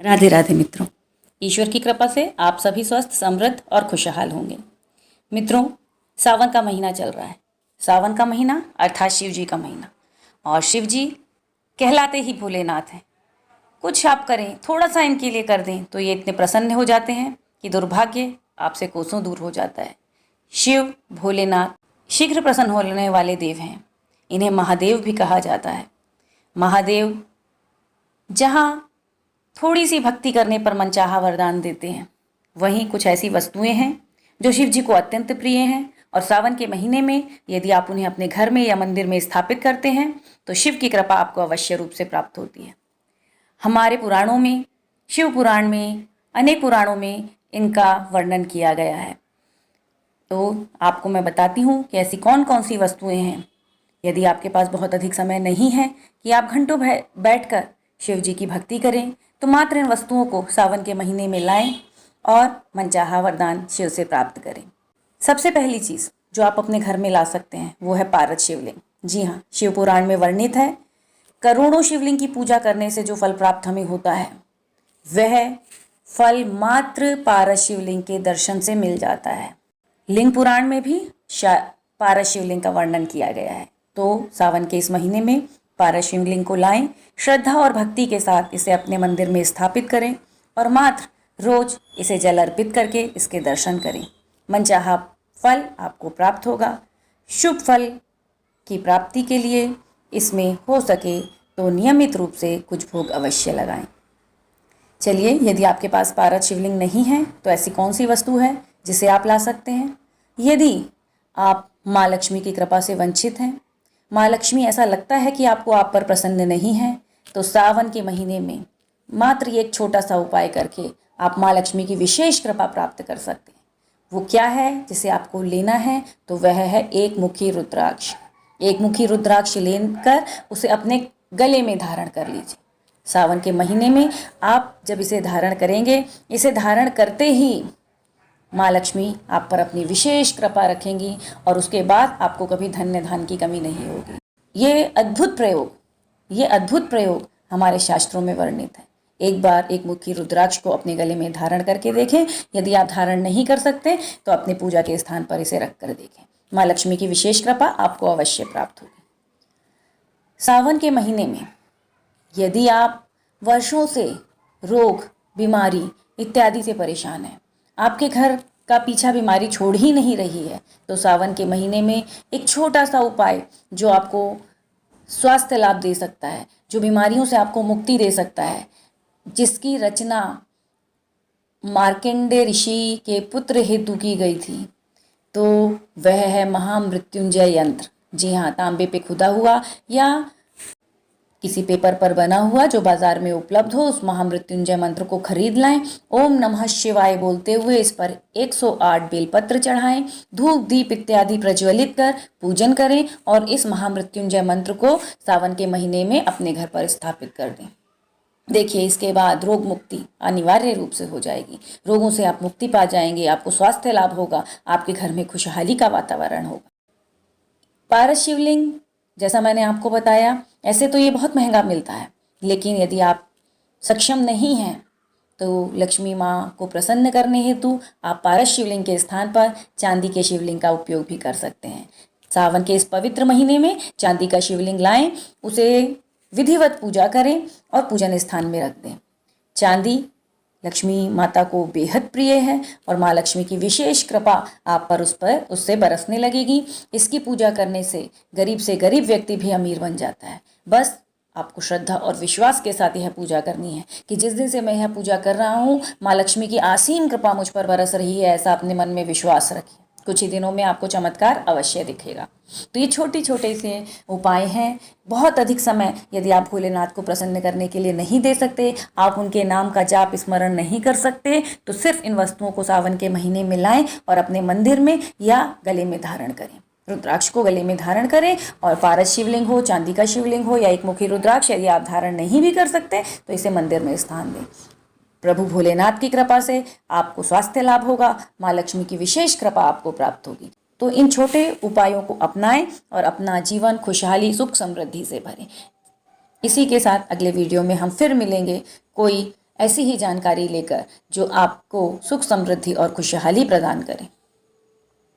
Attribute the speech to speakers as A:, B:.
A: राधे राधे मित्रों, ईश्वर की कृपा से आप सभी स्वस्थ, समृद्ध और खुशहाल होंगे। मित्रों, सावन का महीना चल रहा है। सावन का महीना अर्थात शिव जी का महीना, और शिव जी कहलाते ही भोलेनाथ हैं। कुछ आप करें, थोड़ा सा इनके लिए कर दें तो ये इतने प्रसन्न हो जाते हैं कि दुर्भाग्य आपसे कोसों दूर हो जाता है। शिव भोलेनाथ शीघ्र प्रसन्न होने वाले देव हैं। इन्हें महादेव भी कहा जाता है। महादेव जहाँ थोड़ी सी भक्ति करने पर मनचाहा वरदान देते हैं, वहीं कुछ ऐसी वस्तुएं हैं जो शिव जी को अत्यंत प्रिय हैं, और सावन के महीने में यदि आप उन्हें अपने घर में या मंदिर में स्थापित करते हैं तो शिव की कृपा आपको अवश्य रूप से प्राप्त होती है। हमारे पुराणों में, शिव पुराण में, अनेक पुराणों में इनका वर्णन किया गया है। तो आपको मैं बताती हूँ कि ऐसी कौन कौन सी वस्तुएं हैं। यदि आपके पास बहुत अधिक समय नहीं है कि आप घंटों बैठकर शिव जी की भक्ति करें, तो मात्र इन वस्तुओं को सावन के महीने में लाएं और मनचाहा वरदान शिव से प्राप्त करें। सबसे पहली चीज़ जो आप अपने घर में ला सकते हैं वो है पारद शिवलिंग। जी हाँ, शिव पुराण में वर्णित है, करोड़ों शिवलिंग की पूजा करने से जो फल प्राप्त हमें होता है, वह फल मात्र पारद शिवलिंग के दर्शन से मिल जाता है। लिंग पुराण में भी पारद शिवलिंग का वर्णन किया गया है। तो सावन के इस महीने में पारद शिवलिंग को लाएं, श्रद्धा और भक्ति के साथ इसे अपने मंदिर में स्थापित करें और मात्र रोज इसे जल अर्पित करके इसके दर्शन करें। मनचाहा फल आपको प्राप्त होगा। शुभ फल की प्राप्ति के लिए इसमें हो सके तो नियमित रूप से कुछ भोग अवश्य लगाएं। चलिए, यदि आपके पास पारद शिवलिंग नहीं है तो ऐसी कौन सी वस्तु है जिसे आप ला सकते हैं। यदि आप माँ लक्ष्मी की कृपा से वंचित हैं, माँ लक्ष्मी ऐसा लगता है कि आपको आप पर प्रसन्न नहीं है, तो सावन के महीने में मात्र एक छोटा सा उपाय करके आप माँ लक्ष्मी की विशेष कृपा प्राप्त कर सकते हैं। वो क्या है जिसे आपको लेना है, तो वह है एक मुखी रुद्राक्ष। एक मुखी रुद्राक्ष लेकर उसे अपने गले में धारण कर लीजिए। सावन के महीने में आप जब इसे धारण करेंगे, इसे धारण करते ही माँ लक्ष्मी आप पर अपनी विशेष कृपा रखेंगी और उसके बाद आपको कभी धन्य धन की कमी नहीं होगी। ये अद्भुत प्रयोग हमारे शास्त्रों में वर्णित है। एक बार एक मुखी रुद्राक्ष को अपने गले में धारण करके देखें। यदि आप धारण नहीं कर सकते तो अपने पूजा के स्थान पर इसे रख कर देखें। माँ लक्ष्मी की विशेष कृपा आपको अवश्य प्राप्त होगी। सावन के महीने में यदि आप वर्षों से रोग, बीमारी इत्यादि से परेशान हैं, आपके घर का पीछा बीमारी छोड़ ही नहीं रही है, तो सावन के महीने में एक छोटा सा उपाय जो आपको स्वास्थ्य लाभ दे सकता है, जो बीमारियों से आपको मुक्ति दे सकता है, जिसकी रचना मार्कंडेय ऋषि के पुत्र हेतु की गई थी, तो वह है महामृत्युंजय यंत्र। जी हाँ, तांबे पे खुदा हुआ या किसी पेपर पर बना हुआ जो बाजार में उपलब्ध हो, उस महामृत्युंजय मंत्र को खरीद लाएं। ओम नमः शिवाय बोलते हुए इस पर 108 बेलपत्र चढ़ाएं, धूप दीप इत्यादि प्रज्वलित कर पूजन करें और इस महामृत्युंजय मंत्र को सावन के महीने में अपने घर पर स्थापित कर दें। देखिए, इसके बाद रोग मुक्ति अनिवार्य रूप से हो जाएगी। रोगों से आप मुक्ति पा जाएंगे, आपको स्वास्थ्य लाभ होगा, आपके घर में खुशहाली का वातावरण होगा। पारद शिवलिंग, जैसा मैंने आपको बताया, ऐसे तो ये बहुत महंगा मिलता है, लेकिन यदि आप सक्षम नहीं हैं तो लक्ष्मी माँ को प्रसन्न करने हेतु आप पारद शिवलिंग के स्थान पर चांदी के शिवलिंग का उपयोग भी कर सकते हैं। सावन के इस पवित्र महीने में चांदी का शिवलिंग लाएं, उसे विधिवत पूजा करें और पूजन स्थान में रख दें। चांदी लक्ष्मी माता को बेहद प्रिय है और माँ लक्ष्मी की विशेष कृपा आप पर उससे बरसने लगेगी। इसकी पूजा करने से गरीब व्यक्ति भी अमीर बन जाता है। बस आपको श्रद्धा और विश्वास के साथ यह पूजा करनी है कि जिस दिन से मैं यह पूजा कर रहा हूँ, माँ लक्ष्मी की असीम कृपा मुझ पर बरस रही है, ऐसा अपने मन में विश्वास रखिए। कुछ ही दिनों में आपको चमत्कार अवश्य दिखेगा। तो ये छोटे से उपाय हैं। बहुत अधिक समय यदि आप भोलेनाथ को प्रसन्न करने के लिए नहीं दे सकते, आप उनके नाम का जाप स्मरण नहीं कर सकते, तो सिर्फ इन वस्तुओं को सावन के महीने में लाएं और अपने मंदिर में या गले में धारण करें। रुद्राक्ष को गले में धारण करें और पारद शिवलिंग हो, चांदी का शिवलिंग हो या एक मुखी रुद्राक्ष यदि आप धारण नहीं भी कर सकते तो इसे मंदिर में स्थान दें। प्रभु भोलेनाथ की कृपा से आपको स्वास्थ्य लाभ होगा, माँ लक्ष्मी की विशेष कृपा आपको प्राप्त होगी। तो इन छोटे उपायों को अपनाएं और अपना जीवन खुशहाली, सुख, समृद्धि से भरें। इसी के साथ अगले वीडियो में हम फिर मिलेंगे कोई ऐसी ही जानकारी लेकर जो आपको सुख समृद्धि और खुशहाली प्रदान करें।